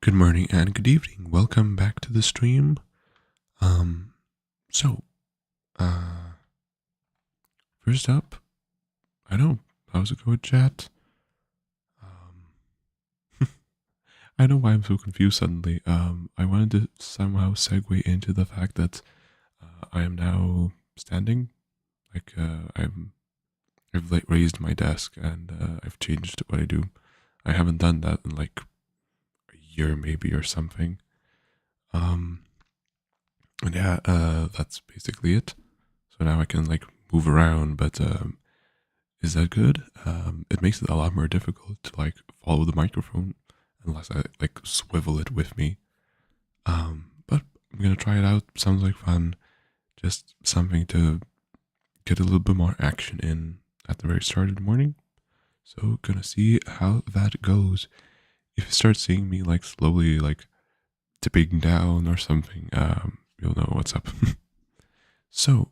Good morning and good evening. Welcome back to the stream. Um, so, uh, First up, I know, how's it going, chat? I know why I'm so confused suddenly. I wanted to somehow segue into the fact that I am now standing. I've like raised my desk and I've changed what I do. I haven't done that in like a year maybe or something. Um, and yeah, that's basically it. So now I can like move around, but is that good? It makes it a lot more difficult to like follow the microphone unless I like swivel it with me. But I'm gonna try it out. Sounds like fun. Just something to get a little bit more action in at the very start of the morning. So gonna see how that goes. If you start seeing me like slowly like dipping down or something, you'll know what's up. So,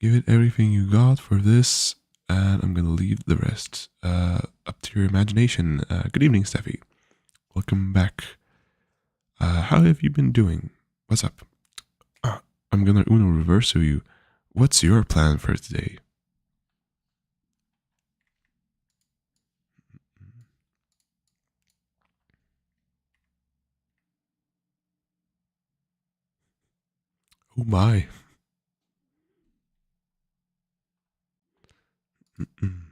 give it everything you got for this, and I'm gonna leave the rest up to your imagination. Good evening, Steffi. Welcome back. How have you been doing? What's up? Uh, I'm gonna Uno reverso you. What's your plan for today? Oh my. Mm-mm.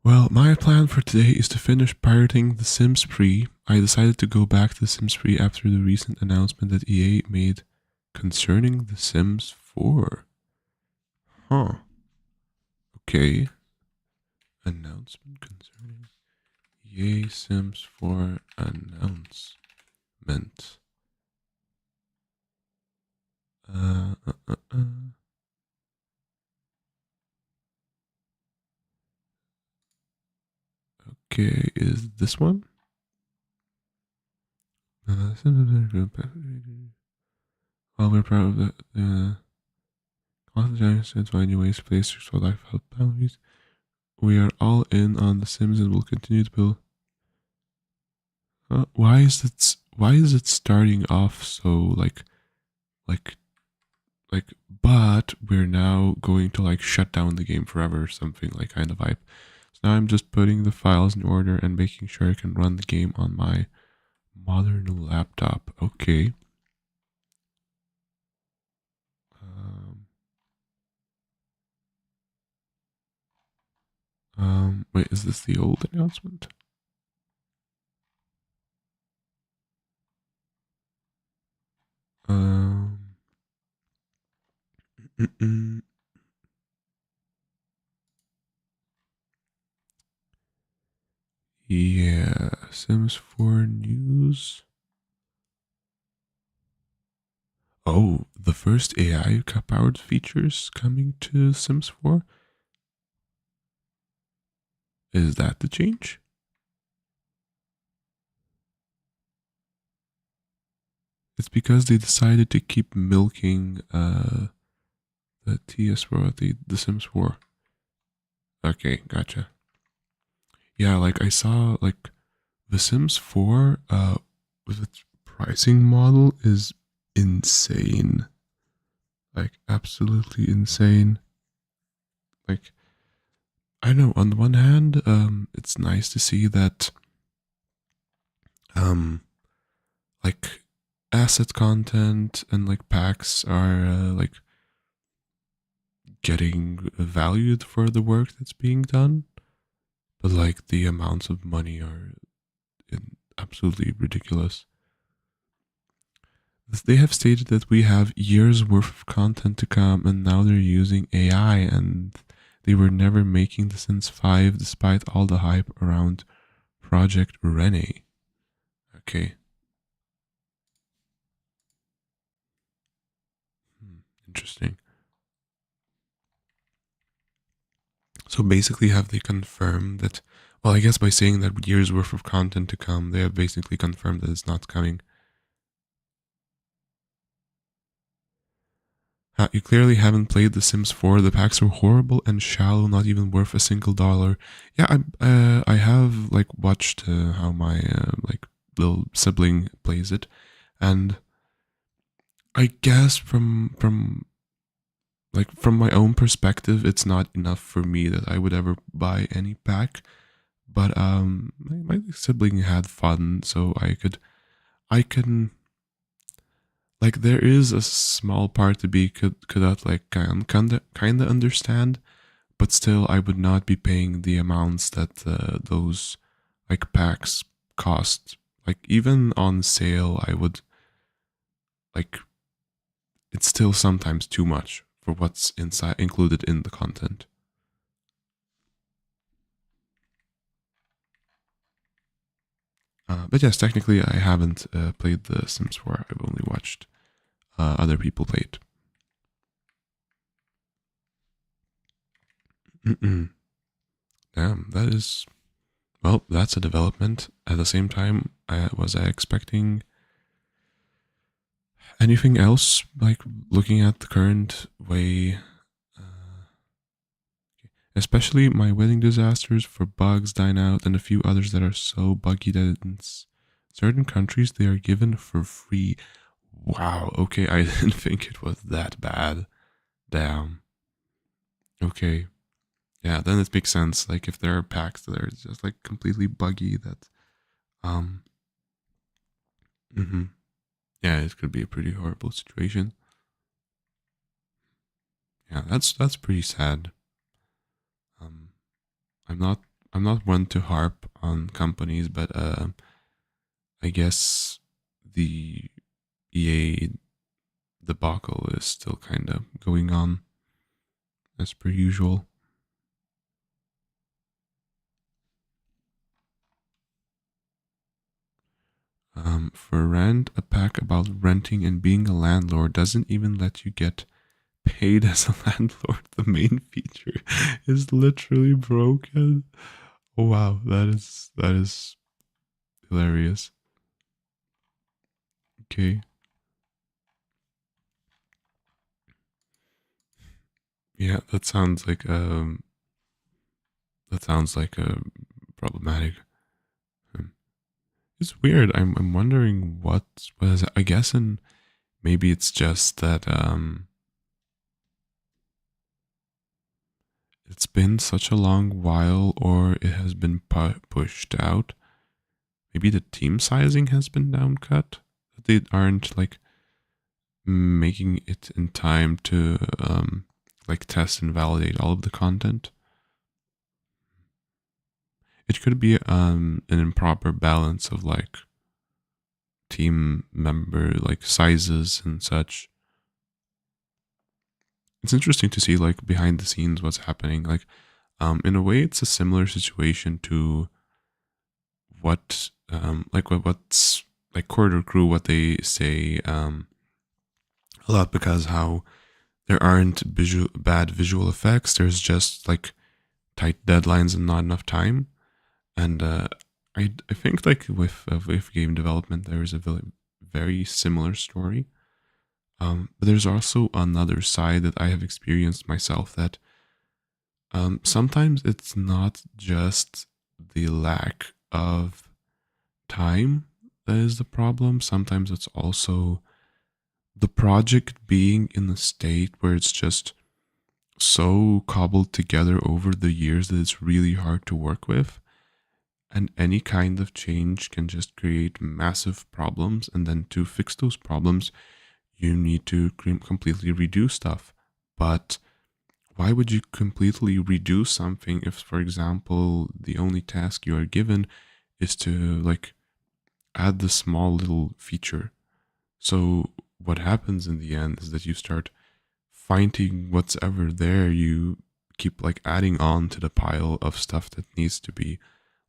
Well, my plan for today is to finish pirating The Sims 3. I decided to go back to The Sims 3 after the recent announcement that EA made concerning The Sims 4. Huh. Okay. Announcement concerning EA Sims 4 announcement. Uh, uh, uh, uh. Okay, is this one? Well, we're proud of the constant finding ways to place for life health boundaries. We are all in on The Sims and will continue to build. Why is it? Why is it starting off so like like? But we're now going to like shut down the game forever or something like kind of vibe. So now I'm just putting the files in order and making sure I can run the game on my modern laptop. Okay. Um, Wait, is this the old announcement? Um, mm-mm. Yeah, Sims 4 news. Oh, the first AI powered features coming to Sims 4? Is that the change? It's because they decided to keep milking the TS4, the Sims 4. Okay, gotcha. Yeah, like I saw like the Sims 4 with its pricing model is insane. Like absolutely insane. Like I know on the one hand, it's nice to see that um like asset content and like packs are like getting valued for the work that's being done, but like the amounts of money are absolutely ridiculous. They have stated that we have years worth of content to come, and now they're using AI, and they were never making the Sims 5 despite all the hype around Project Rene. Okay. Interesting. So basically, have they confirmed that? Well, I guess by saying that years worth of content to come, they have basically confirmed that it's not coming. You clearly haven't played The Sims 4. The packs are horrible and shallow, not even worth a single dollar. Yeah, I have like watched how my like little sibling plays it, and I guess from my own perspective, it's not enough for me that I would ever buy any pack. But my sibling had fun, so I can like there is a small part to be could that like kind of understand, but still I would not be paying the amounts that those like packs cost. Like even on sale, I would like it's still sometimes too much for what's inside included in the content. But yes, technically I haven't played The Sims 4. I've only watched other people play it. Damn, that is well. That's a development. At the same time, was I expecting anything else? Like looking at the current way, especially my wedding disasters for bugs dying out, and a few others that are so buggy that in certain countries they are given for free. Wow. Okay, I didn't think it was that bad. Damn. Okay. Yeah, then it makes sense. Like if there are packs that are just like completely buggy, that um, hmm yeah, it could be a pretty horrible situation. Yeah, that's pretty sad. Um, I'm not I'm not one to harp on companies, but I guess the EA debacle is still kind of going on as per usual. For rent, a pack about renting and being a landlord doesn't even let you get paid as a landlord. The main feature is literally broken. Oh, wow, that is hilarious. Okay, yeah, that sounds like a problematic. um, It's weird. I'm wondering what was. I guess, and maybe it's just that it's been such a long while, or it has been pushed out. Maybe the team sizing has been downcut. That they aren't like making it in time to like test and validate all of the content. It could be an improper balance of like team member like sizes and such. It's interesting to see like behind the scenes what's happening. Like in a way it's a similar situation to what what's like Corridor Crew, what they say a lot, because how there aren't bad visual effects, there's just like tight deadlines and not enough time. And I think like with game development there is a very similar story. But there's also another side that I have experienced myself, that sometimes it's not just the lack of time that is the problem. Sometimes it's also the project being in a state where it's just so cobbled together over the years that it's really hard to work with. And any kind of change can just create massive problems. And then to fix those problems, you need to completely redo stuff. But why would you completely redo something if, for example, the only task you are given is to like add the small little feature? So what happens in the end is that you start finding what's ever there. You keep like adding on to the pile of stuff that needs to be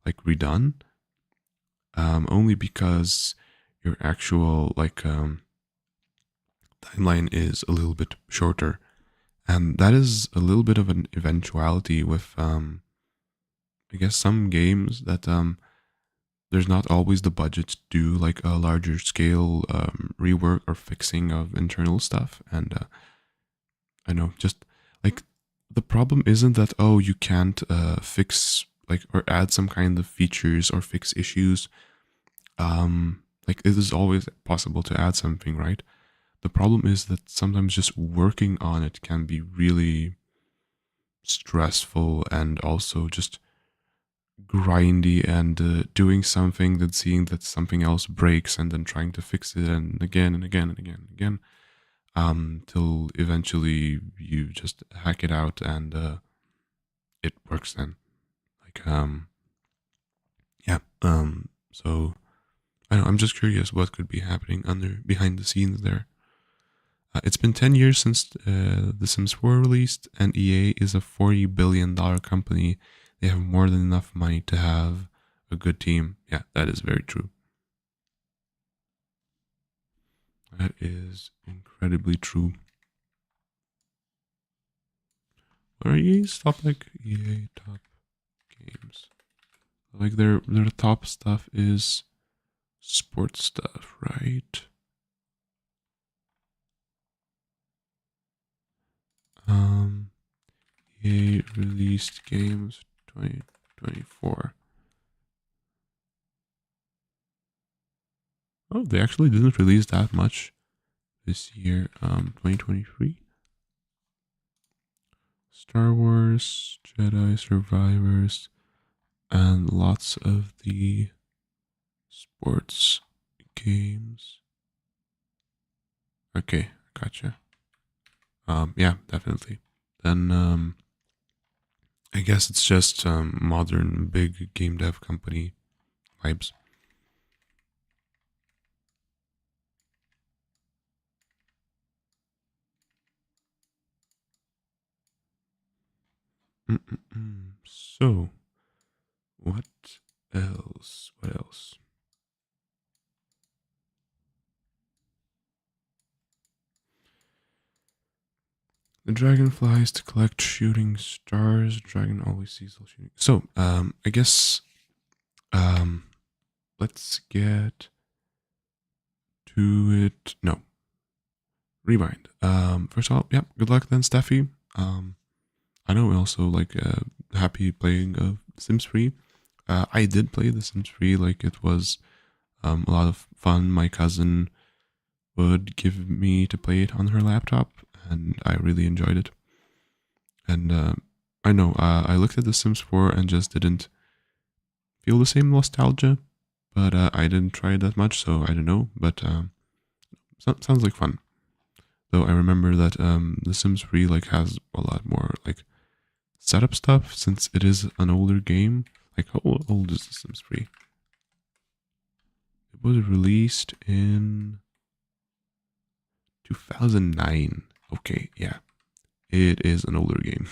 like redone. only because your actual timeline is a little bit shorter, and that is a little bit of an eventuality with I guess some games that there's not always the budget to do like a larger scale rework or fixing of internal stuff. And I know, just like the problem isn't that, oh, you can't fix like or add some kind of features or fix issues. Like it is always possible to add something, right? The problem is that sometimes just working on it can be really stressful and also just grindy, and doing something, then seeing that something else breaks and then trying to fix it and again and again and again and again, till eventually you just hack it out and it works then. Like yeah. So I know, I'm just curious what could be happening under behind the scenes there. It's been 10 years since The Sims 4 released, and EA is a $40 billion company. They have more than enough money to have a good team. Yeah, that is very true. That is incredibly true. What are EA's top, like, EA top games? Like, their top stuff is sports stuff, right? EA released games 2024. Oh, they actually didn't release that much this year. 2023. Star Wars, Jedi Survivors, and lots of the sports games. Okay, gotcha. Yeah, definitely. Then I guess it's just modern big game dev company vibes. So, what else? What else? The dragon flies to collect shooting stars. Dragon always sees all shooting. So, I guess, let's get to it. No, rewind. First of all, yeah, good luck then, Steffi. I know we also like happy playing Sims 3. I did play the Sims 3. Like it was a lot of fun. My cousin would give me to play it on her laptop, and I really enjoyed it. And I know I looked at the Sims 4 and just didn't feel the same nostalgia, but I didn't try it that much, so I don't know. But sounds like fun. Though I remember that the Sims 3 like has a lot more like setup stuff since it is an older game. Like how old is the Sims 3? It was released in 2009. Okay, yeah. It is an older game.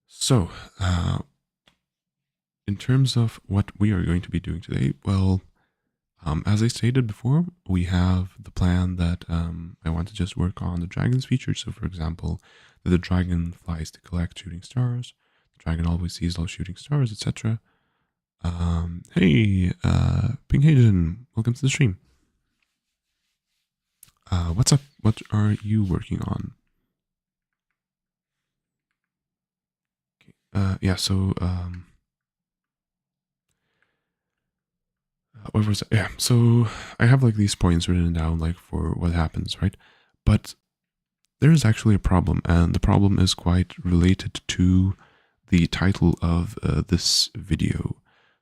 So, in terms of what we are going to be doing today, well, as I stated before, we have the plan that I want to just work on the dragon's features. So, for example, that the dragon flies to collect shooting stars, the dragon always sees all shooting stars, etc. Hey, Ping Hagen, welcome to the stream. What's up? What are you working on? Okay. Yeah. So, what was it? Yeah. So I have like these points written down, like for what happens, right? But there is actually a problem, and the problem is quite related to the title of this video.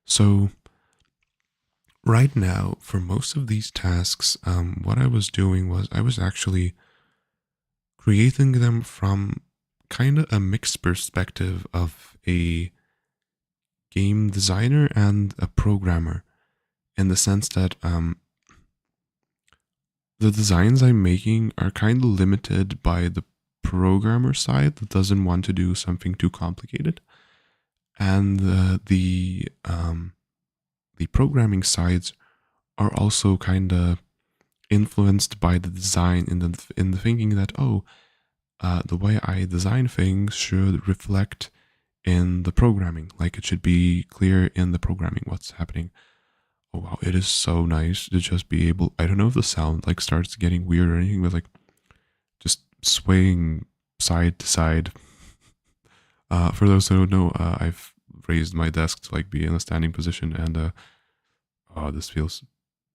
So right now, for most of these tasks, what I was doing was I was actually creating them from kind of a mixed perspective of a game designer and a programmer, in the sense that the designs I'm making are kind of limited by the programmer side that doesn't want to do something too complicated, and the programming sides are also kind of influenced by the design in the thinking that, oh, the way I design things should reflect in the programming. Like, it should be clear in the programming what's happening. Oh wow, it is so nice to just be able, I don't know if the sound like starts getting weird or anything, but like just swaying side to side. For those who don't know, I've raised my desk to like be in a standing position, and oh, this feels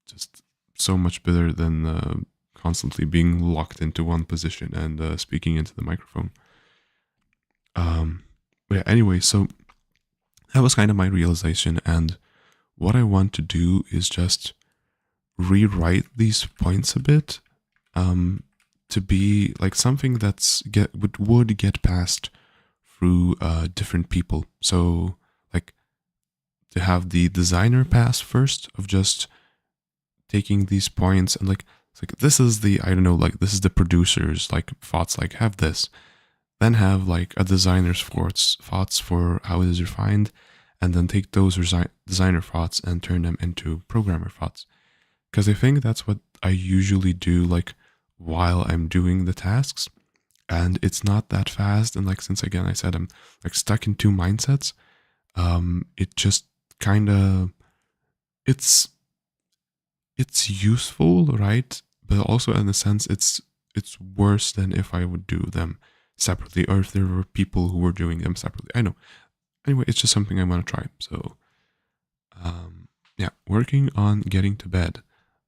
just so much better than constantly being locked into one position and speaking into the microphone. But yeah, anyway, so that was kind of my realization, and what I want to do is just rewrite these points a bit, to be like something would get passed through different people. So like to have the designer pass first of just taking these points and like it's like this is the, I don't know, like this is the producer's like thoughts, like have this, then have like a designer's thoughts for how it is refined, and then take those designer thoughts and turn them into programmer thoughts. Because I think that's what I usually do, like while I'm doing the tasks, and it's not that fast. And like, since again I said I'm like stuck in two mindsets, it just kind of, it's useful, right? But also in a sense, it's worse than if I would do them separately, or if there were people who were doing them separately. I know. Anyway, it's just something I want to try. So, yeah, working on getting to bed.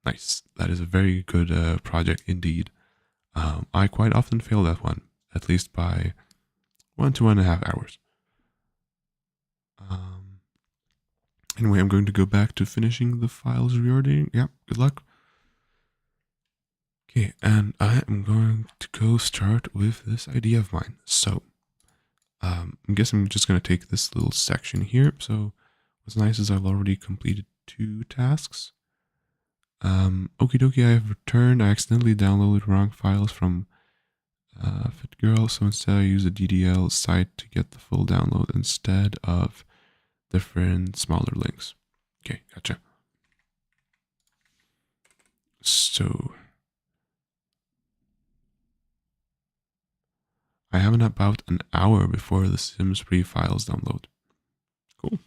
Nice. That is a very good project indeed. I quite often fail that one, at least by 1 to 1.5 hours. Anyway, I'm going to go back to finishing the files reordering. Yeah, good luck. Okay, and I am going to go start with this idea of mine. So, I guess I'm just going to take this little section here. So, what's nice is I've already completed 2 tasks. Okie dokie, I have returned. I accidentally downloaded wrong files from FitGirl, so instead I use a DDL site to get the full download instead of different smaller links. Okay, gotcha. So I have about an hour before the Sims 3 files download. Cool.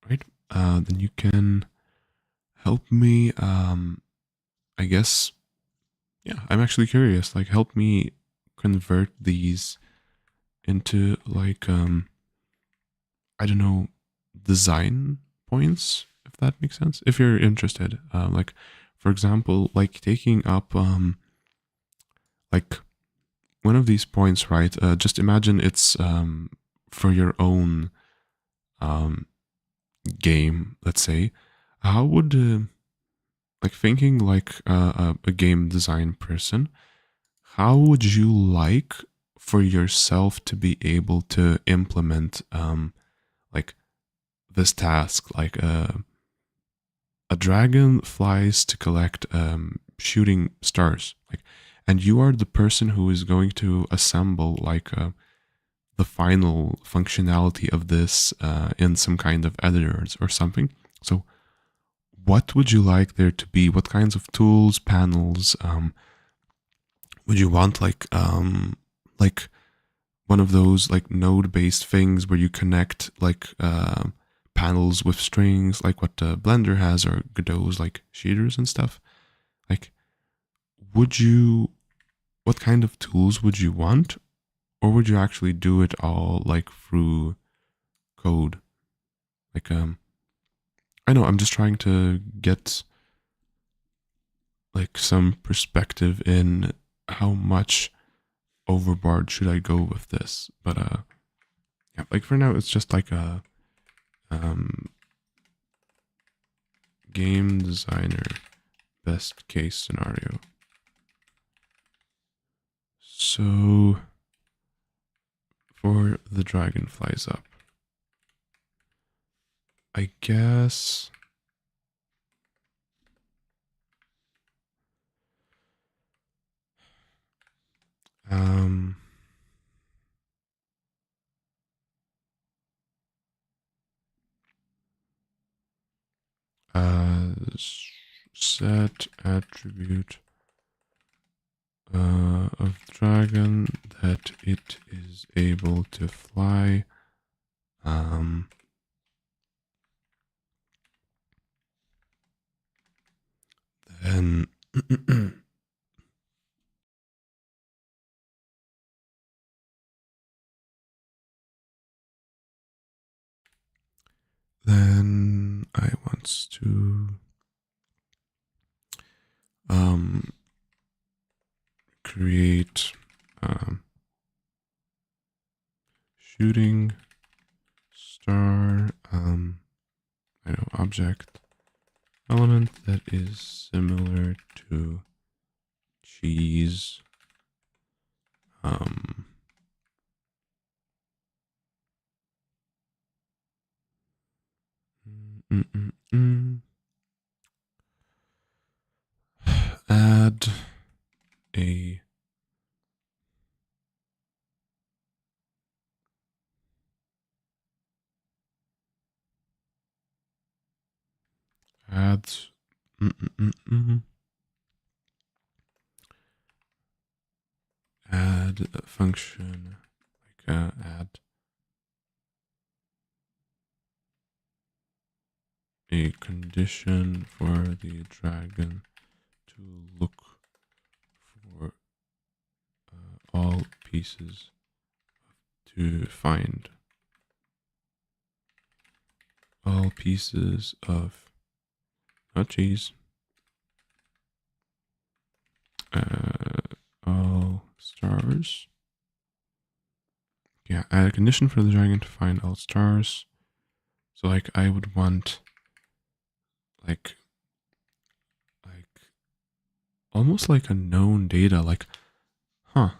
Right. Then you can help me. I guess. Yeah, I'm actually curious. Like, help me convert these into like I don't know, design points, if that makes sense. If you're interested, like for example, like taking up like one of these points, right? Just imagine it's for your own game, let's say. How would like thinking like a game design person, how would you like for yourself to be able to implement like this task? Like a dragon flies to collect shooting stars, like, and you are the person who is going to assemble like the final functionality of this in some kind of editors or something. So what would you like there to be? What kinds of tools, panels would you want? Like one of those like node-based things where you connect like panels with strings, like what Blender has, or Godot's like shaders and stuff. Like, would you? What kind of tools would you want, or would you actually do it all like through code? Like, I know I'm just trying to get like some perspective in how much overboard should I go with this, but yeah, like for now it's just like a game designer best case scenario. So for the dragon flies up, I guess set attribute of dragon that it is able to fly. Then then I want to create shooting star I know object element that is similar to cheese. Add a add add a function like add a condition for the dragon to look for all pieces to find all pieces of cheese, all stars. Yeah, add a condition for the dragon to find all stars. So like I would want like almost like a known data, like, so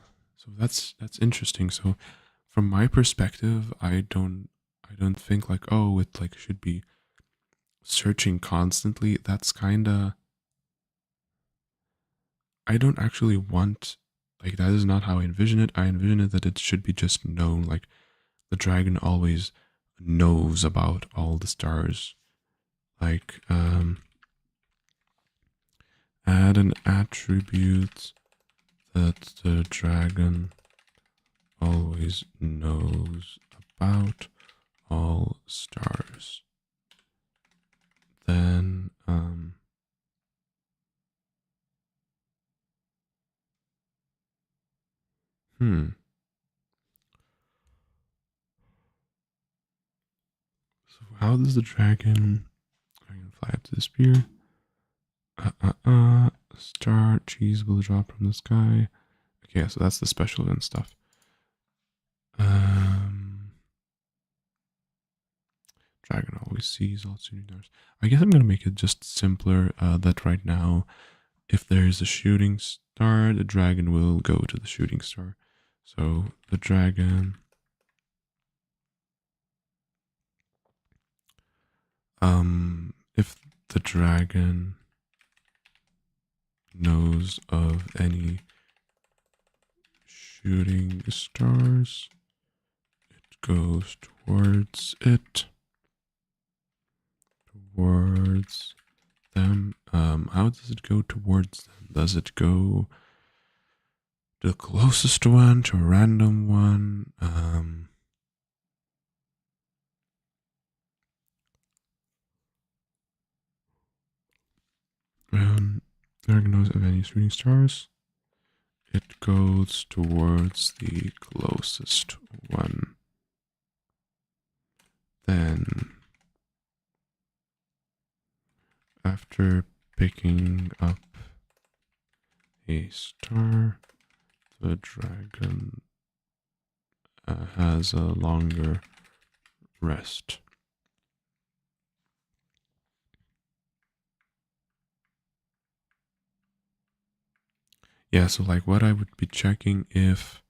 that's interesting. So from my perspective, I don't think like, oh, it like should be searching constantly. That's kind of, I don't actually want, like, that is not how I envision it. I envision it that it should be just known, like the dragon always knows about all the stars. Like add an attribute that the dragon always knows about all stars. Then so how does the dragon fly up to the spear? Star cheese will drop from the sky. Okay, so that's the special event stuff. Dragon always sees all shooting stars. I guess I'm gonna make it just simpler. That right now, if there's a shooting star, the dragon will go to the shooting star. So the dragon if the dragon knows of any shooting stars, it goes towards them. How does it go towards them? Does it go to the closest one, to a random one? Dragon knows of any shooting stars. It goes towards the closest one. Then, after picking up a star, the dragon has a longer rest. Yeah, so like what I would be checking if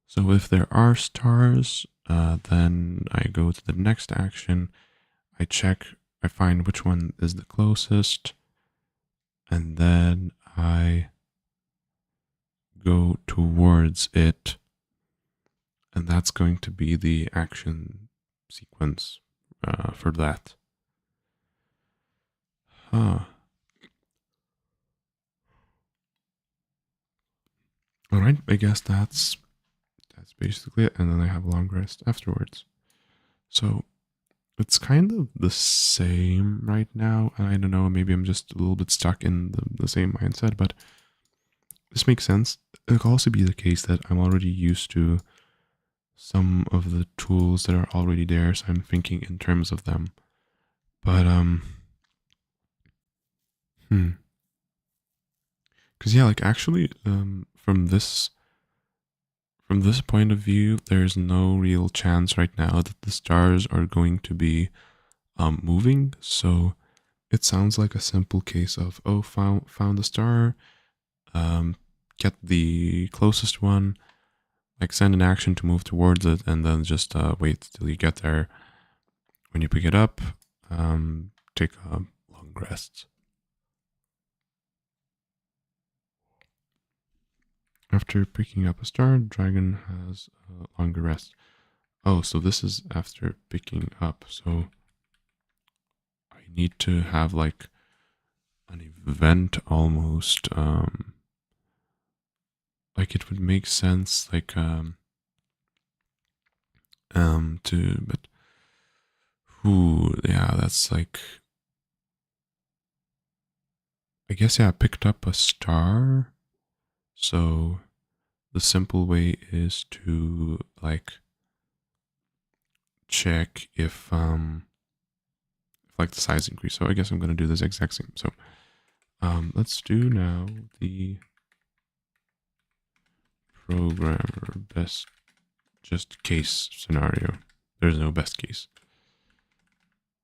so if there are stars, then I go to the next action. I check, I find which one is the closest, and then I go towards it and that's going to be the action sequence for that. Huh. All right, I guess that's basically it, and then I have a long rest afterwards. So it's kind of the same right now. I don't know, maybe I'm just a little bit stuck in the same mindset, but this makes sense. It could also be the case that I'm already used to some of the tools that are already there, so I'm thinking in terms of them. But because yeah, like actually, from this point of view, there's no real chance right now that the stars are going to be moving. So it sounds like a simple case of, oh, found a star, get the closest one, like send an action to move towards it, and then just wait till you get there. When you pick it up, take a long rest. After picking up a star, dragon has a longer rest. Oh, so this is after picking up. So I need to have like an event almost. Like it would make sense, like but who? Yeah, that's like. I guess yeah, I picked up a star. So the simple way is to like check if like the size increase. So I guess I'm gonna do this exact same. So let's do now the programmer best just case scenario. There's no best case.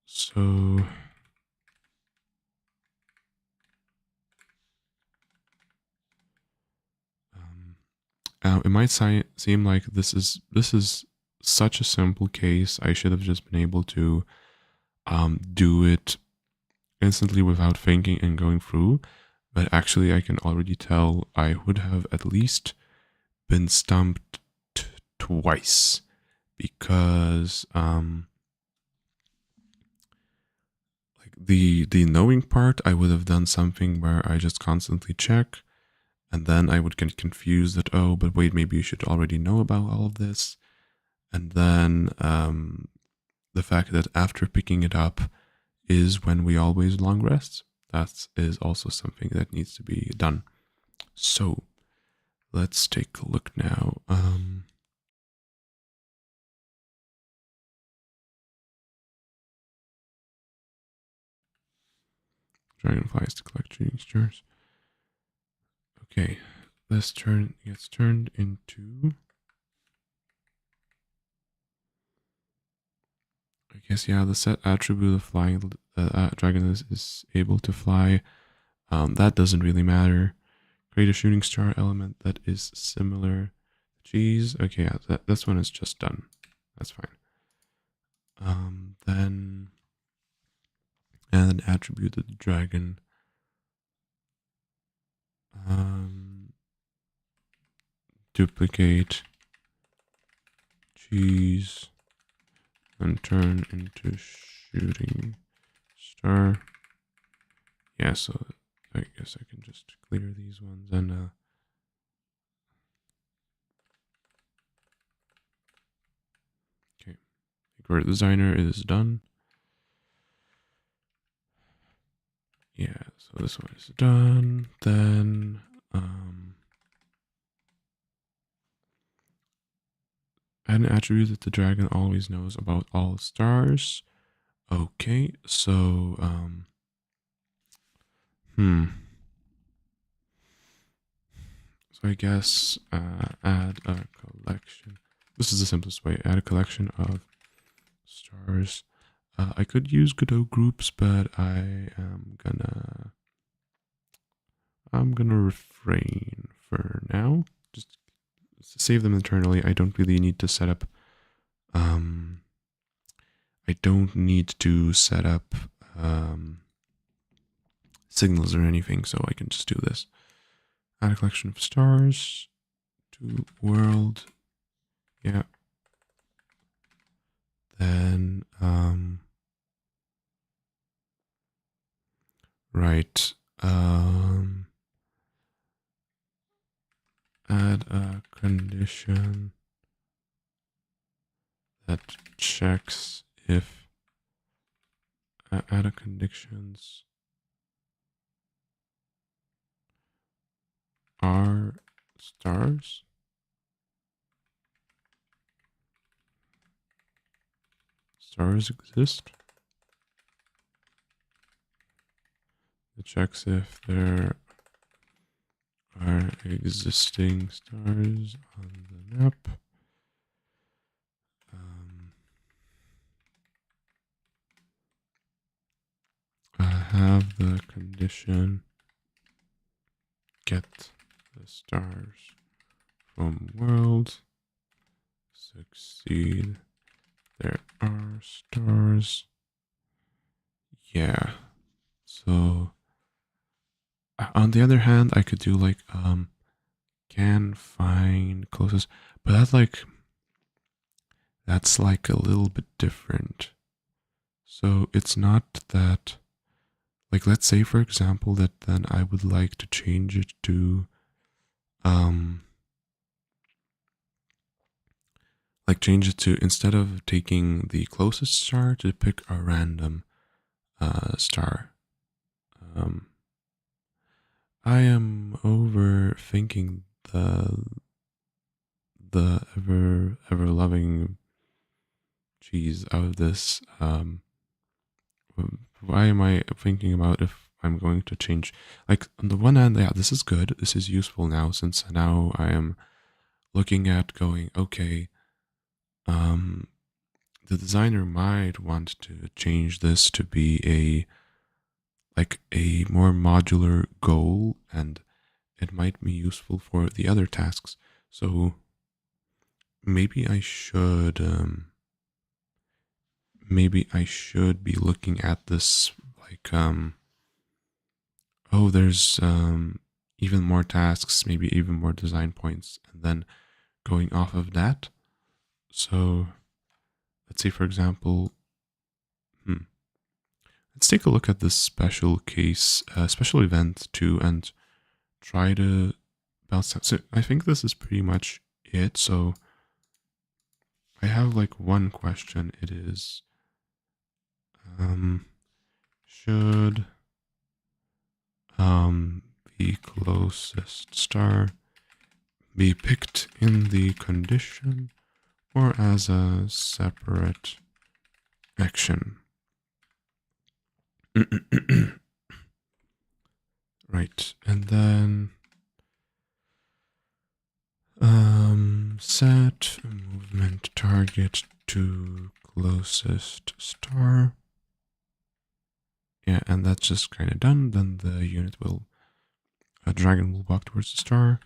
So it might seem like this is such a simple case. I should have just been able to do it instantly without thinking and going through. But actually, I can already tell I would have at least been stumped twice because like the knowing part, I would have done something where I just constantly check, and then I would get confused that, oh, but wait, maybe you should already know about all of this. And then the fact that after picking it up is when we always long rest. That is also something that needs to be done. So let's take a look now. Dragonflies to collect shooting stars. Okay, this turn gets turned into. I guess yeah, the set attribute of flying dragon is able to fly. That doesn't really matter. Create a shooting star element that is similar. Geez, okay, yeah, this one is just done. That's fine. Then add an attribute to the dragon. Duplicate cheese and turn into shooting star. Yeah, so I guess I can just clear these ones and okay. Ignore designer is done. Yeah, so this one is done. Then add an attribute that the dragon always knows about all stars. Okay, so so I guess add a collection. This is the simplest way. Add a collection of stars. I could use Godot groups, but I'm gonna refrain for now. Just save them internally. I don't really need to set up. I don't need to set up signals or anything, so I can just do this. Add a collection of stars to world. Yeah, then right, add a condition that checks if add a conditions are stars. Stars exist. It checks if there are existing stars on the map. I have the condition get the stars from world. Succeed. There are stars. Yeah. So on the other hand, I could do like can find closest, but that's like a little bit different. So it's not that, like, let's say for example that then I would like to change it to change it to, instead of taking the closest star, to pick a random star. I am overthinking the ever loving cheese out of this. Why am I thinking about if I'm going to change? Like, on the one hand, yeah, this is good. This is useful now, since now I am looking at going, okay, the designer might want to change this to be a more modular goal, and it might be useful for the other tasks. So maybe I should be looking at this like oh, there's even more tasks, maybe even more design points, and then going off of that. So let's say for example, let's take a look at this special case, special event 2, and try to bounce that. So I think this is pretty much it. So I have like one question. It is, should the closest star be picked in the condition or as a separate action? Right, and then set movement target to closest star. Yeah, and that's just kind of done. Then the unit will, a dragon will walk towards the star.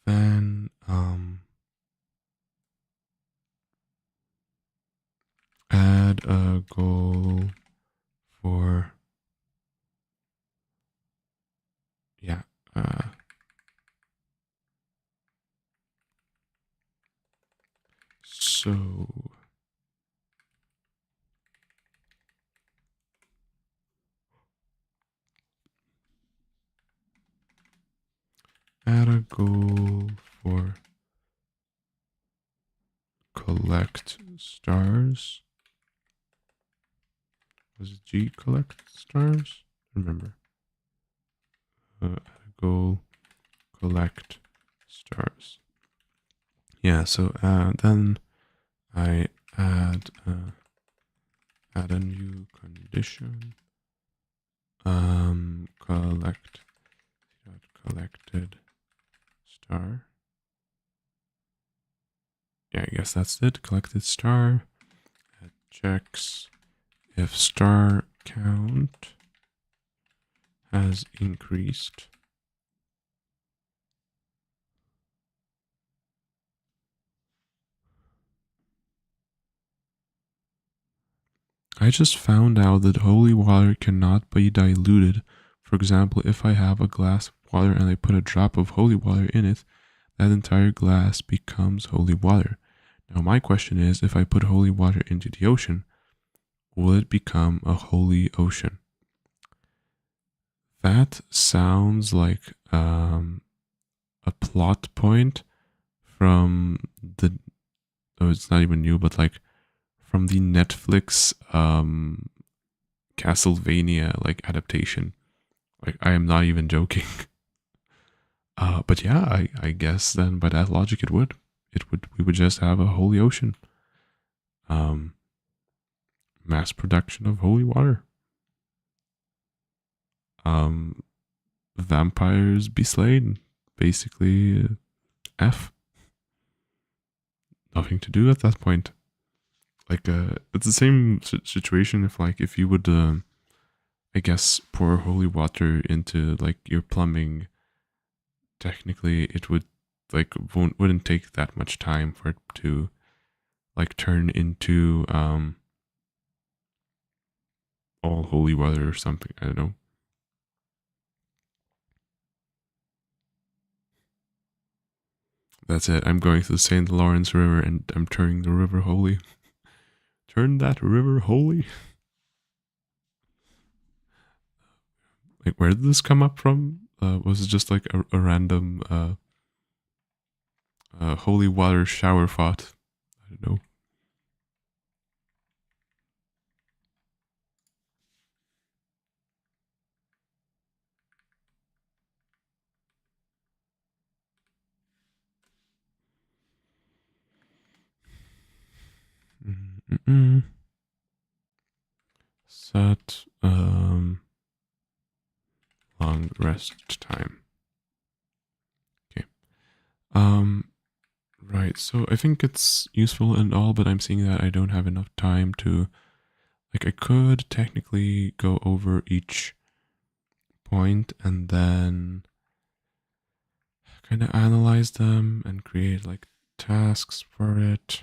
Then add a goal for, yeah, so add a goal for collect stars. Was it G, collect stars? Remember. Add a goal, collect stars. Yeah, so then I add a new condition. Collect collected star. Yeah, I guess that's it. Collected star. It checks if star count has increased. I just found out that holy water cannot be diluted. For example, if I have a glass of water and I put a drop of holy water in it, that entire glass becomes holy water. Now my question is, if I put holy water into the ocean, will it become a holy ocean? That sounds like a plot point from the, oh, it's not even new, but like from the Netflix Castlevania like adaptation. Like, I am not even joking. But yeah, I guess then by that logic, we would just have a holy ocean. Mass production of holy water. Vampires be slain. Basically, F. Nothing to do at that point. Like, it's the same situation if you would, I guess, pour holy water into like your plumbing. Technically, it would like wouldn't take that much time for it to like turn into all holy water or something. I don't know. That's it. I'm going to the St. Lawrence River and I'm turning the river holy. Turn that river holy. Like, where did this come up from? Was it just like a random holy water shower thought? I don't know. Mm-mm. Set long rest time. Okay. Right. So I think it's useful and all, but I'm seeing that I don't have enough time to, like, I could technically go over each point and then kind of analyze them and create like tasks for it.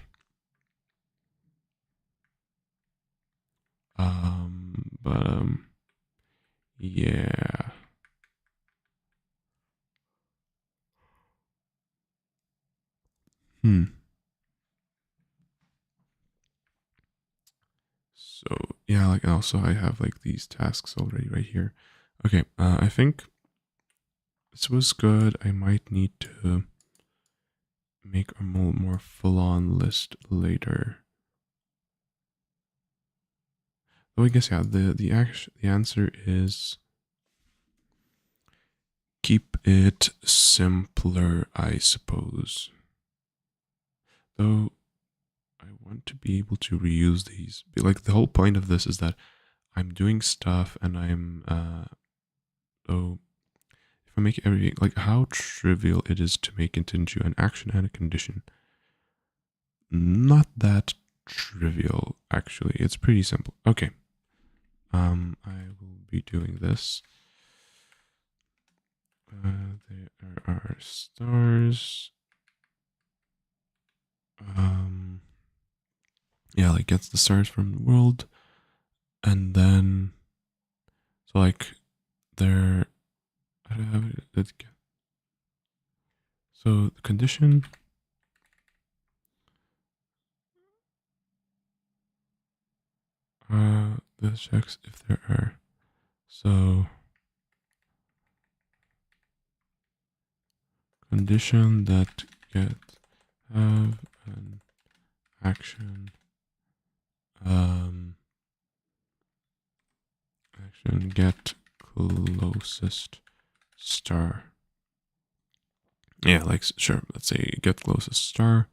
But yeah. So yeah, like also I have like these tasks already right here. Okay, I think this was good. I might need to make a more full-on list later. Oh, I guess yeah. The answer is keep it simpler, I suppose. Though I want to be able to reuse these. Like, the whole point of this is that I'm doing stuff and I'm oh, if I make everything, like, how trivial it is to make it into an action and a condition. Not that trivial, actually. It's pretty simple. Okay. I will be doing this. There are stars. Yeah, like, gets the stars from the world, and then so like there. I don't have it. So the condition. This checks if there are. So condition that get have an action action get closest star. Yeah, like, sure, let's say get closest star.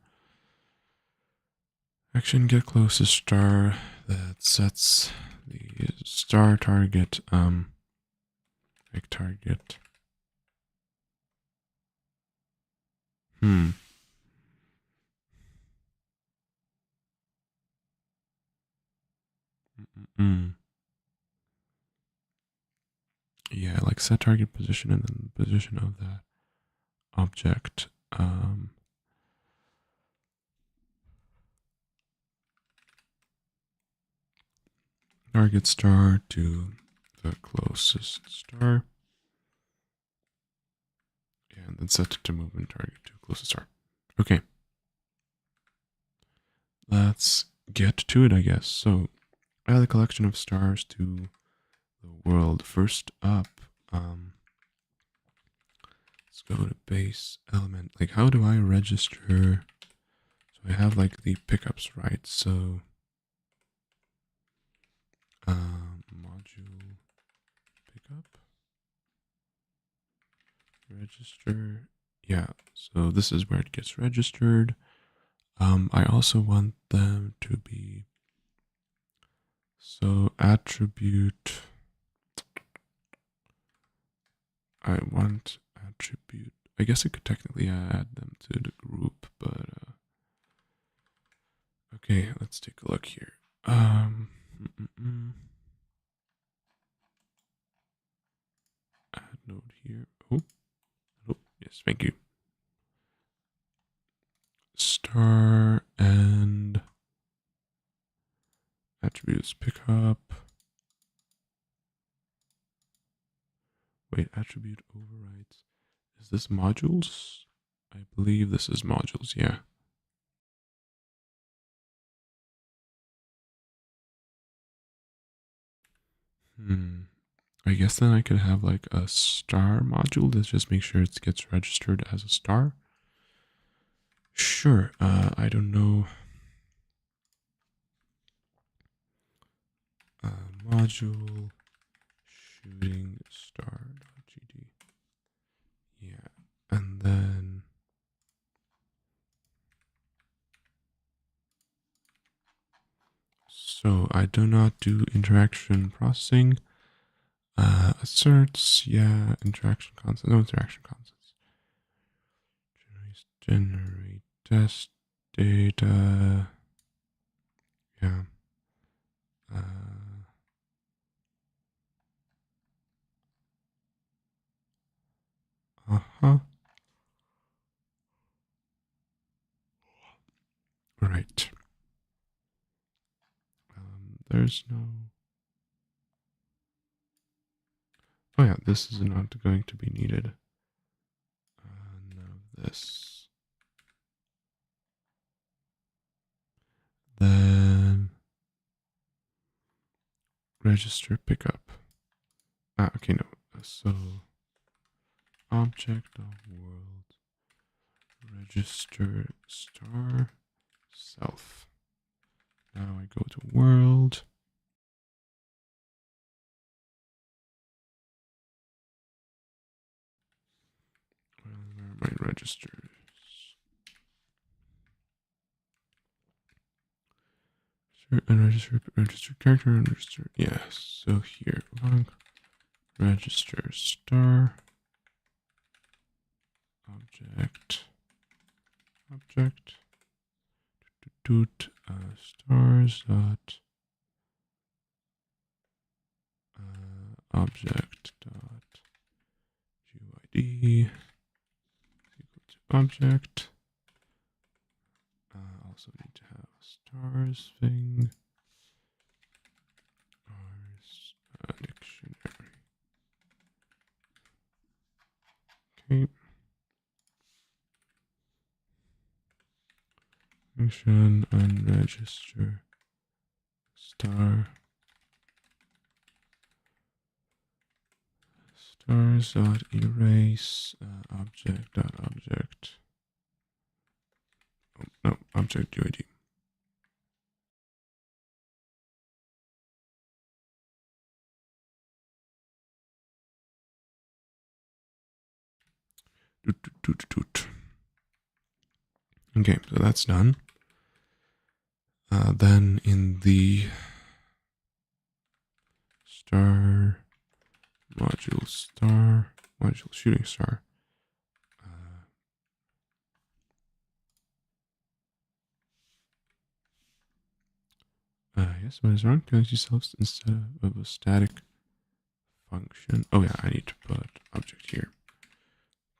Action get closest star that sets the star target like target. Yeah, like set target position and then the position of that object. Target star to the closest star. Yeah, and then set it to movement target to closest star. Okay. let's get to it, I guess. So, add a collection of stars to the world. First up, let's go to base element. Like, how do I register? So I have like the pickups, right? So, module pickup, register. Yeah, so this is where it gets registered. I also want them to be, so attribute, I want attribute, I guess I could technically add them to the group, but okay, let's take a look here. Add node here. Oh, yes, thank you. Star and attributes pickup. Wait, attribute overrides. Is this modules? I believe this is modules, yeah. I guess then I could have like a star module that just makes sure it gets registered as a star. Sure, I don't know. Module shooting star.gd. Yeah, and then so I do not do interaction processing. Asserts, yeah, interaction constants, no interaction constants. Generate test data. Yeah. Uh-huh. Right. There's no. Oh yeah, this is not going to be needed. None of this. Then register pickup. Okay, no. So object of world register star self. Now I go to world. Where are my registers? Register character and register. Yes. So here, long register star object doot stars dot object dot UID equal to object. Also need to have stars thing. Stars dictionary. Okay. Function unregister star stars dot erase object dot object. Oh, no, object UID. Okay, so that's done. Then in the star module shooting star. Yes, what is wrong? Galaxy self instead of a static function. Oh yeah, I need to put object here.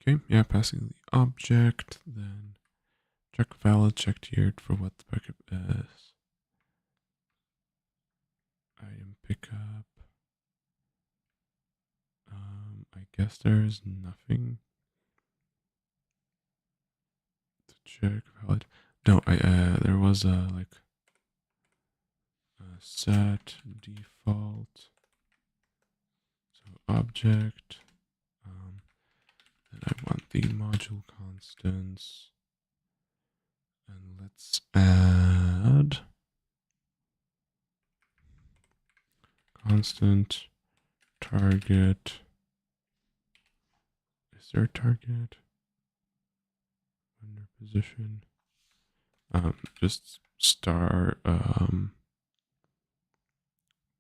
Okay, yeah, passing the object, then check valid, checked here for what the backup is. Item pickup. I guess there is nothing to check valid. No, I there was a set default, so object, and I want the module constants, and let's add constant target. Is there a target? Under position. Just star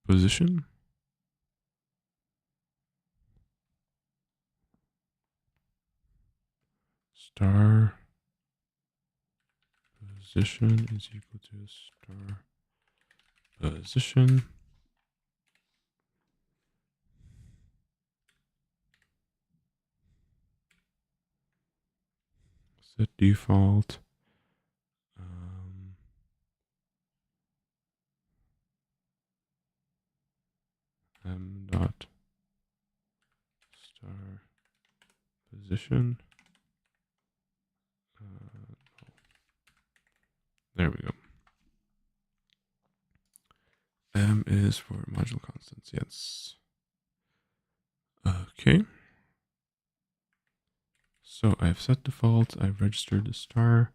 position. Star position is equal to star position. Set default. M dot star position. There we go. M is for module constants. Yes. Okay. So I've set default. I've registered the star.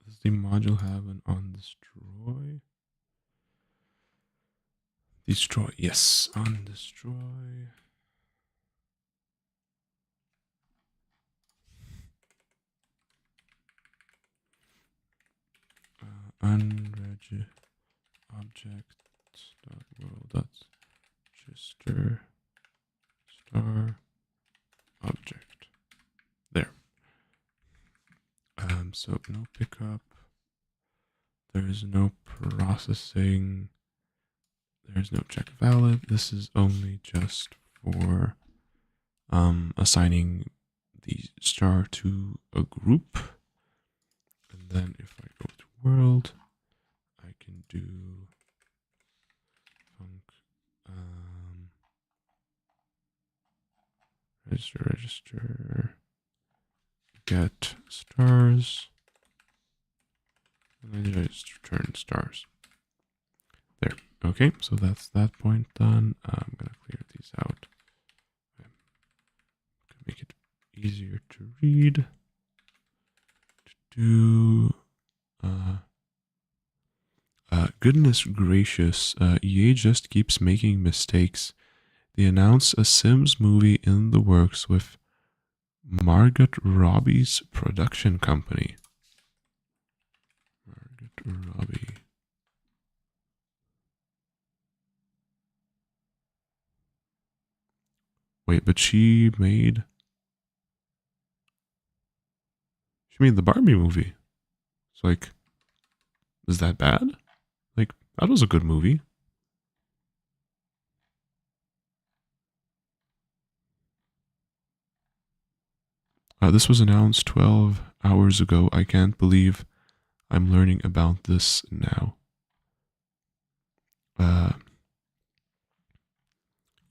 Does the module have an on destroy? Destroy. Yes. On destroy. Unreg object dot world dot register star object. There. So no pickup. There is no processing. There's no check valid. This is only just for assigning the star to a group. And then if I go to world, I can do func register get stars, and then I just return stars. There. Okay, so that's that point done. I'm gonna clear these out. Make it easier to read. Goodness gracious, EA just keeps making mistakes. They announced a Sims movie in the works with Margot Robbie's production company. Margot Robbie. Wait, but she made the Barbie movie. It's like, is that bad? Like, that was a good movie. This was announced 12 hours ago. I can't believe I'm learning about this now.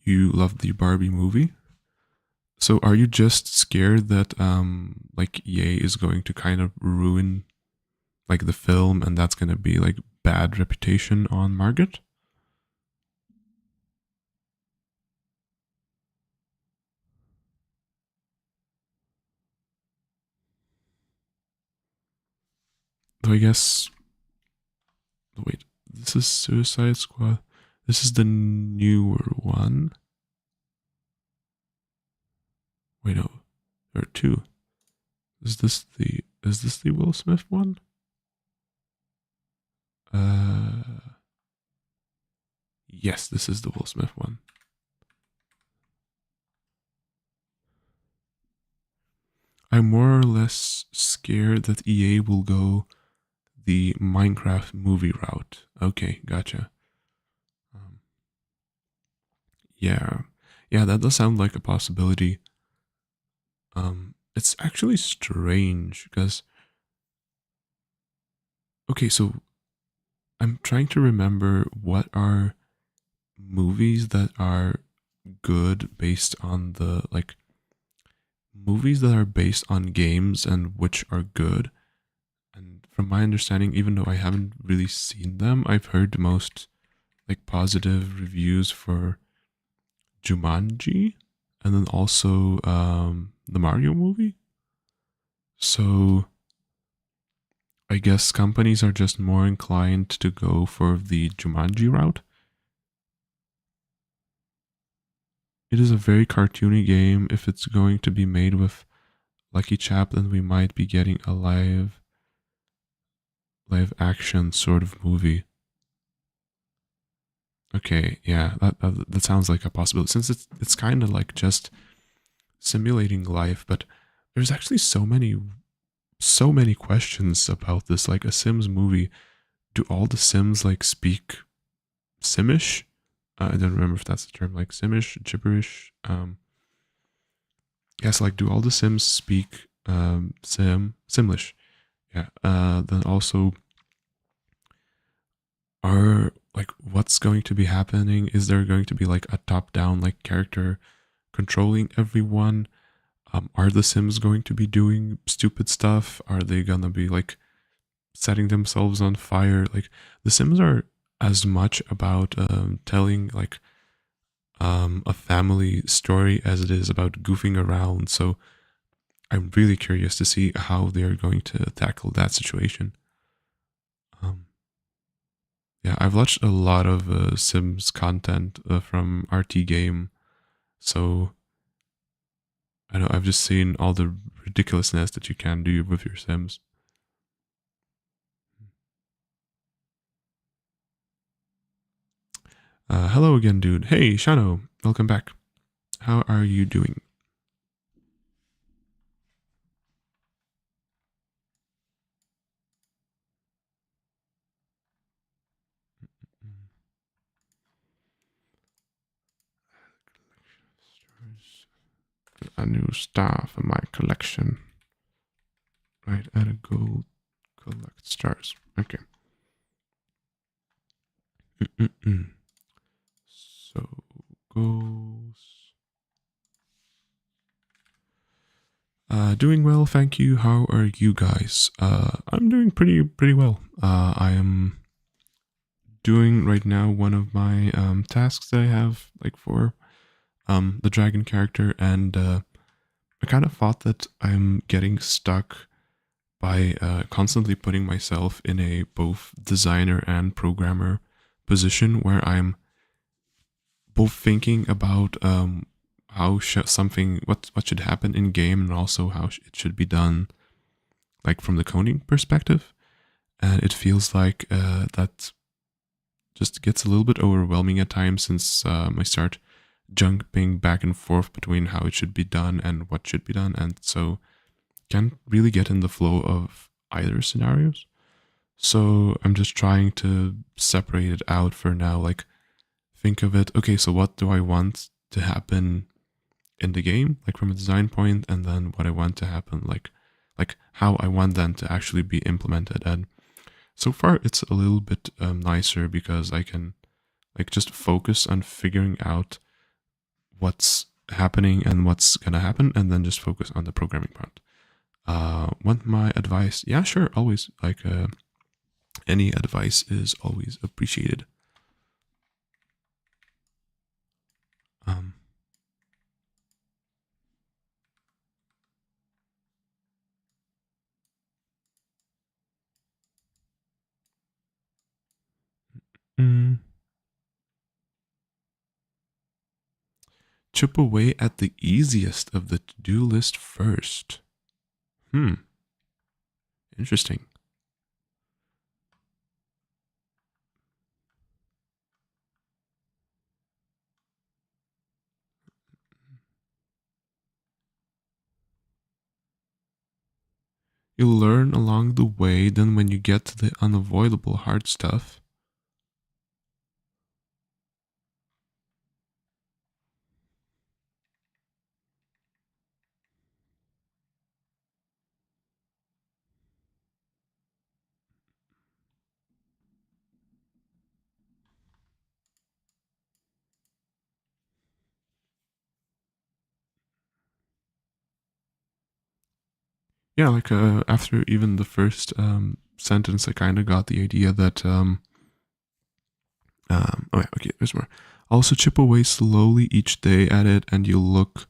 You loved the Barbie movie? So are you just scared that like EA is going to kind of ruin like the film and that's going to be like bad reputation on Margot? Though I guess wait, this is Suicide Squad. This is the newer one. Wait, no. There are two. Is this the Will Smith one? Yes, this is the Will Smith one. I'm more or less scared that EA will go the Minecraft movie route. Okay, gotcha. Yeah, that does sound like a possibility. It's actually strange because okay, so I'm trying to remember what are movies that are good based on the like movies that are based on games and which are good. And from my understanding, even though I haven't really seen them, I've heard the most like positive reviews for Jumanji and then also the Mario movie. So I guess companies are just more inclined to go for the Jumanji route. It is a very cartoony game. If it's going to be made with Lucky Chap, then we might be getting a live action sort of movie. Okay, yeah, that sounds like a possibility. Since it's kind of like just simulating life, but there's actually so many questions about this. Like a Sims movie, do all the Sims like speak Simish? I don't remember if that's the term, like Simish, gibberish. Yes, like do all the Sims speak Simlish? Yeah. Then also, are like what's going to be happening? Is there going to be like a top-down like character controlling everyone? Are the Sims going to be doing stupid stuff? Are they gonna be like setting themselves on fire? Like the Sims are as much about telling like a family story as it is about goofing around. So I'm really curious to see how they are going to tackle that situation. Um, yeah, I've watched a lot of Sims content from RT Game, so I know I've just seen all the ridiculousness that you can do with your Sims. Hello again, dude. Hey, Shano, welcome back. How are you doing? A new star for my collection. Right, add a gold, collect stars. Okay. Mm-mm-mm. So goals. Doing well, thank you. How are you guys? I'm doing pretty well. I am doing right now one of my tasks that I have like for the dragon character, and I kind of thought that I'm getting stuck by constantly putting myself in a both designer and programmer position where I'm both thinking about how something what should happen in game and also how it should be done like from the coding perspective, and it feels like that just gets a little bit overwhelming at times since I start jumping back and forth between how it should be done and what should be done, and so can't really get in the flow of either scenarios. So I'm just trying to separate it out for now. Like, think of it, okay, so what do I want to happen in the game, like from a design point, and then what I want to happen, like how I want them to actually be implemented. And so far, it's a little bit nicer because I can like just focus on figuring out what's happening and what's gonna happen, and then just focus on the programming part. Want my advice? Yeah, sure, always. Like any advice is always appreciated. Um, mm, Chip away at the easiest of the to-do list first. Hmm, interesting. You learn along the way, then when you get to the unavoidable hard stuff, yeah, like after even the first sentence, I kind of got the idea that oh yeah, okay, there's more. Also, chip away slowly each day at it, and you look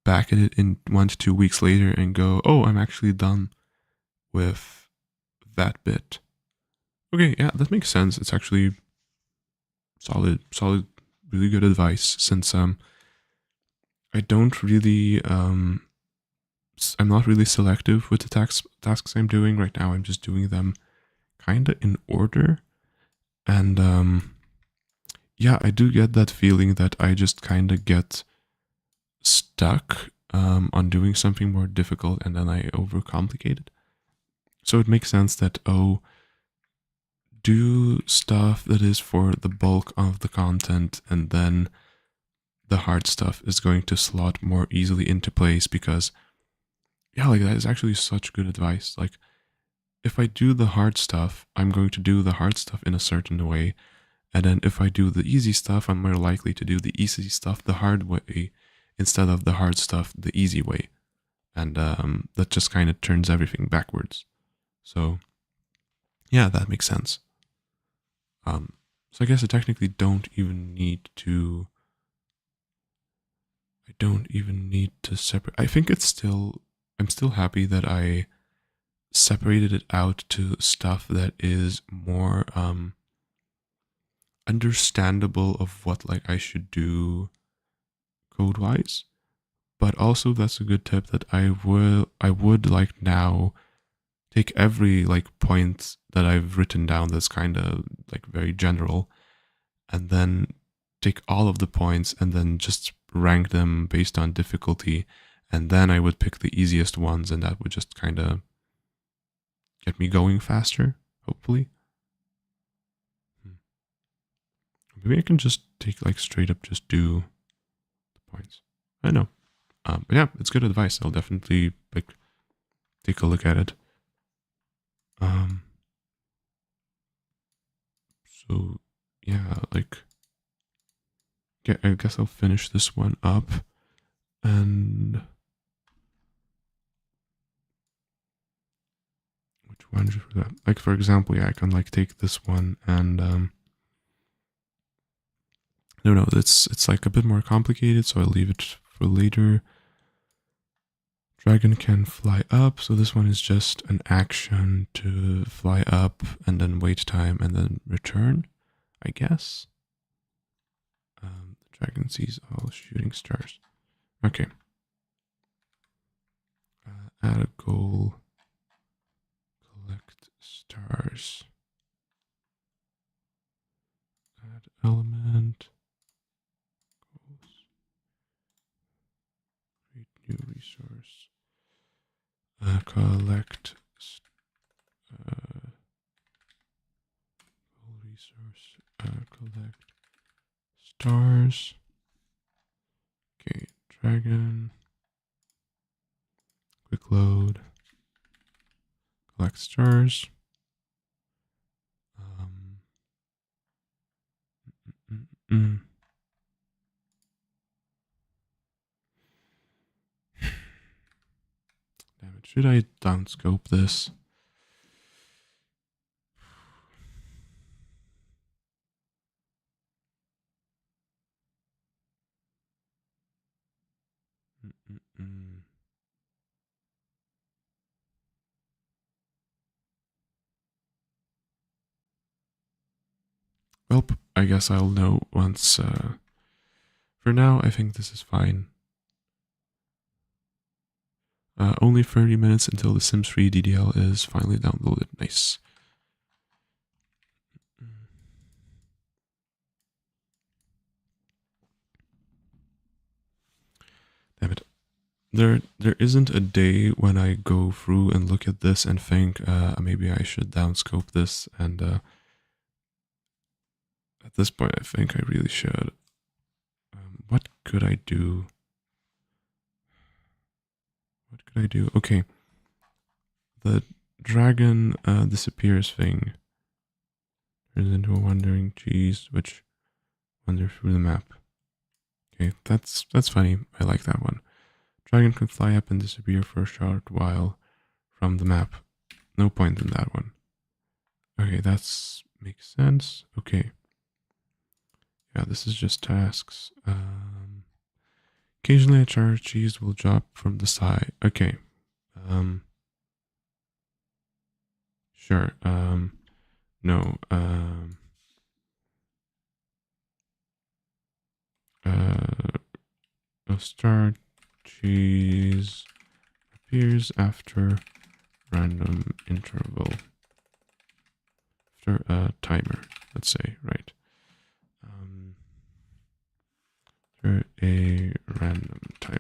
back at it in 1 to 2 weeks later and go, oh, I'm actually done with that bit. Okay, yeah, that makes sense. It's actually solid, really good advice since I don't really I'm not really selective with the tasks I'm doing right now. I'm just doing them kind of in order, and yeah, I do get that feeling that I just kind of get stuck on doing something more difficult, and then I overcomplicate it. So it makes sense that, oh, do stuff that is for the bulk of the content, and then the hard stuff is going to slot more easily into place because, yeah, like that is actually such good advice. Like, if I do the hard stuff, I'm going to do the hard stuff in a certain way. And then if I do the easy stuff, I'm more likely to do the easy stuff the hard way instead of the hard stuff the easy way. And that just kind of turns everything backwards. So, yeah, that makes sense. So I guess I technically don't even need to. I don't even need to separate. I think it's still. I'm still happy that I separated it out to stuff that is more understandable of what like I should do code wise. But also that's a good tip that I would like now take every like point that I've written down that's kind of like very general, and then take all of the points and then just rank them based on difficulty, and then I would pick the easiest ones, and that would just kind of get me going faster, hopefully. Maybe I can just take like straight up just do the points. I know. But yeah, it's good advice. I'll definitely like take a look at it. So yeah, like yeah, I guess I'll finish this one up, and which one should that? Like for example, yeah, I can like take this one and no, it's like a bit more complicated, so I'll leave it for later. Dragon can fly up, so this one is just an action to fly up and then wait time and then return, I guess. The dragon sees all shooting stars. Okay. Add a goal. Collect stars. Add element. Goals. Create new resource. Collect resource. Collect stars. Okay, dragon. Quick load. Collect stars. Damn it, should I downscope this? Well, I guess I'll know once. For now, I think this is fine. Only 30 minutes until the Sims 3 DDL is finally downloaded. Nice. Damn it. There isn't a day when I go through and look at this and think maybe I should downscope this, and at this point I think I really should. What could I do? What could I do? Okay. The dragon disappears thing turns into a wandering cheese which wanders through the map. Okay, that's funny. I like that one. Dragon can fly up and disappear for a short while from the map. No point in that one. Okay, that's makes sense. Okay. Yeah, this is just tasks. Occasionally a jar of cheese will drop from the side. Okay. Sure. No. A star cheese appears after random interval. After a timer, let's say, right? After a random timer.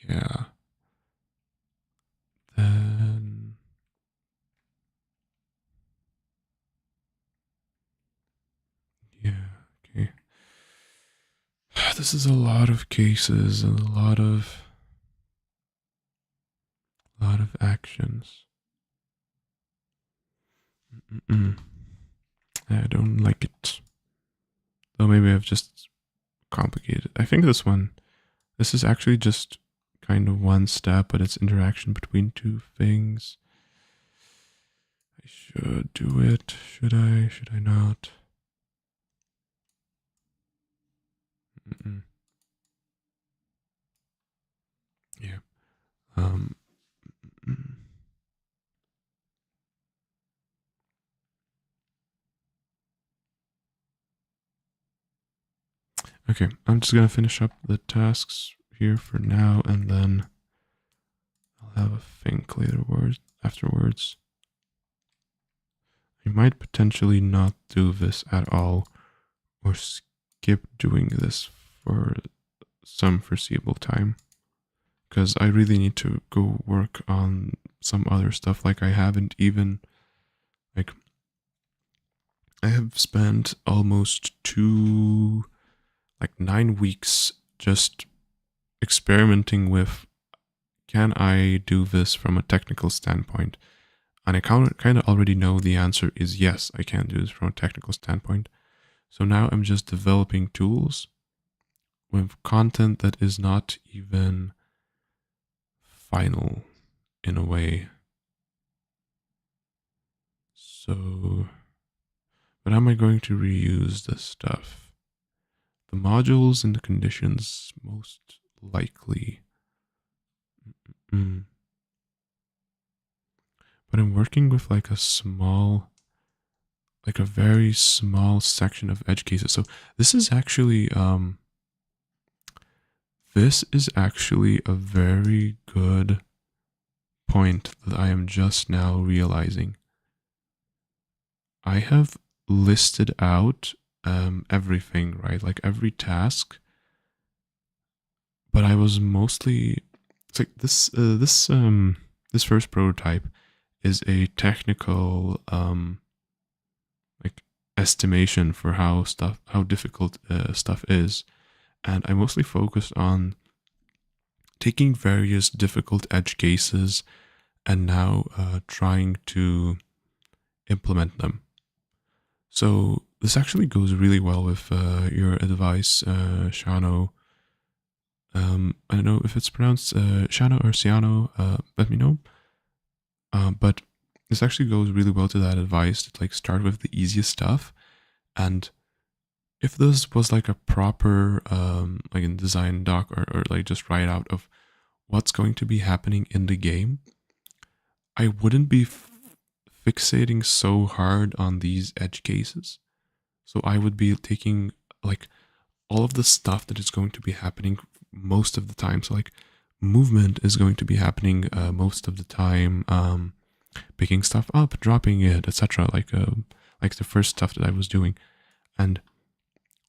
Yeah. Then yeah, okay. This is a lot of cases and a lot of actions. I don't like it. Though maybe I've just complicated. I think this is actually just kind of one step, but it's interaction between two things. I should do it. Should I? Should I not? Yeah. Okay, I'm just gonna finish up the tasks here for now, and then I'll have a think afterwards. I might potentially not do this at all, or skip doing this for some foreseeable time, because I really need to go work on some other stuff. Like I haven't even, like, I have spent almost 9 weeks just experimenting with, can I do this from a technical standpoint? And I kind of already know the answer is yes, I can do this from a technical standpoint. So now I'm just developing tools with content that is not even final in a way. So, but how am I going to reuse this stuff? The modules and the conditions, most likely. But I'm working with like a very small section of edge cases. So this is actually a very good point that I am just now realizing. I have listed out everything, right? Like every task, but I was mostly, it's like this first prototype is a technical like estimation for how difficult stuff is, and I mostly focused on taking various difficult edge cases and now trying to implement them. So this actually goes really well with your advice, Shano. I don't know if it's pronounced Shano or Ciano. Let me know. But this actually goes really well to that advice to like start with the easiest stuff. And if this was like a proper like in design doc or like just write out of what's going to be happening in the game, I wouldn't be fixating so hard on these edge cases. So I would be taking like all of the stuff that is going to be happening most of the time. So like movement is going to be happening most of the time. Picking stuff up, dropping it, etc. Like the first stuff that I was doing, and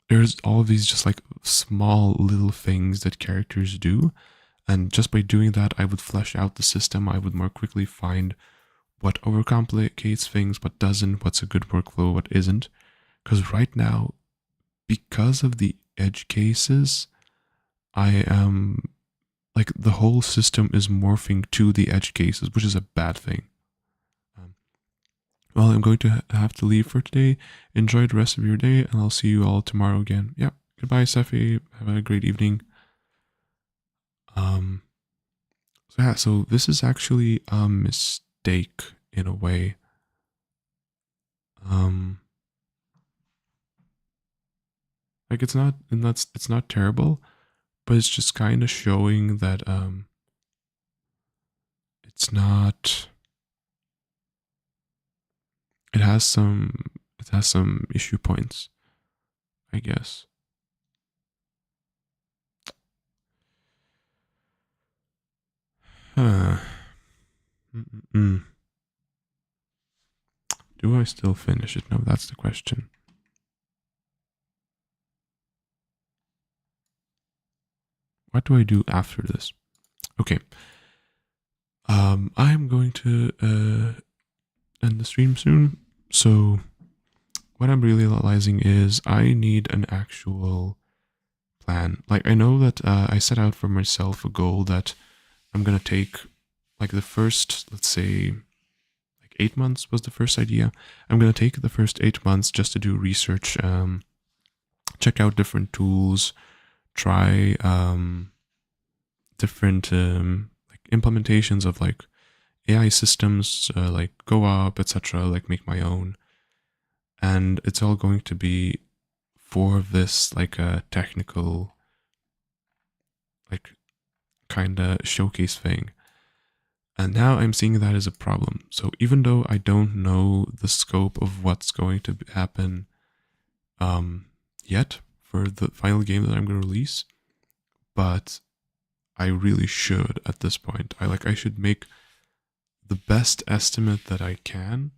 there's all of these just like small little things that characters do, and just by doing that, I would flesh out the system. I would more quickly find what overcomplicates things, what doesn't, what's a good workflow, what isn't. Because right now, because of the edge cases, I am like the whole system is morphing to the edge cases, which is a bad thing. well, I'm going to have to leave for today. Enjoy the rest of your day, and I'll see you all tomorrow again. Yeah. Goodbye, Sefi. Have a great evening. Um, so yeah, so this is actually a mistake in a way. Like it's not terrible, but it's just kind of showing that it's not. It has some issue points, I guess. Huh. Mm-mm-mm. Do I still finish it? No, that's the question. What do I do after this? Okay. I'm going to end the stream soon. So what I'm realizing is I need an actual plan. Like I know that I set out for myself a goal that I'm gonna take like the first, let's say, like 8 months was the first idea. I'm gonna take the first 8 months just to do research, check out different tools, try different like implementations of like AI systems, like go up, etc. Like make my own, and it's all going to be for this like a technical, like kind of showcase thing. And now I'm seeing that as a problem. So even though I don't know the scope of what's going to happen yet for the final game that I'm going to release, but I really should at this point. I should make the best estimate that I can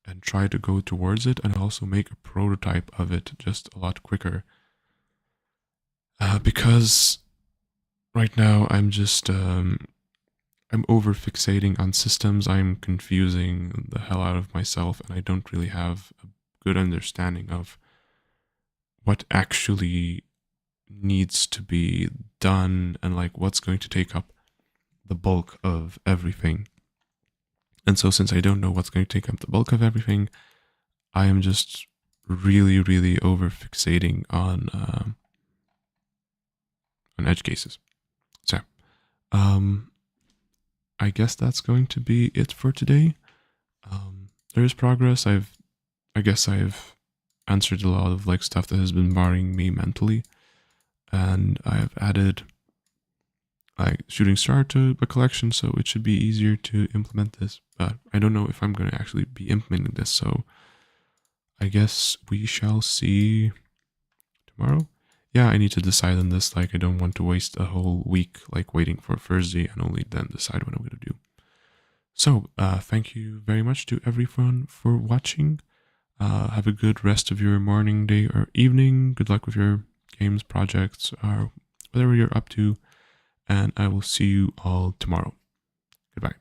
and try to go towards it, and also make a prototype of it just a lot quicker. Because right now I'm just I'm over fixating on systems. I'm confusing the hell out of myself, and I don't really have a good understanding of what actually needs to be done and like what's going to take up the bulk of everything. And so since I don't know what's going to take up the bulk of everything, I am just really over fixating on edge cases. So I guess that's going to be it for today. There is progress. I guess I've answered a lot of like stuff that has been bothering me mentally, and I have added like shooting star to the collection, so it should be easier to implement this. But I don't know if I'm going to actually be implementing this, so I guess we shall see tomorrow. Yeah, I need to decide on this. Like, I don't want to waste a whole week like waiting for Thursday and only then decide what I'm going to do. So, thank you very much to everyone for watching. Have a good rest of your morning, day, or evening. Good luck with your games, projects, or whatever you're up to. And I will see you all tomorrow. Goodbye.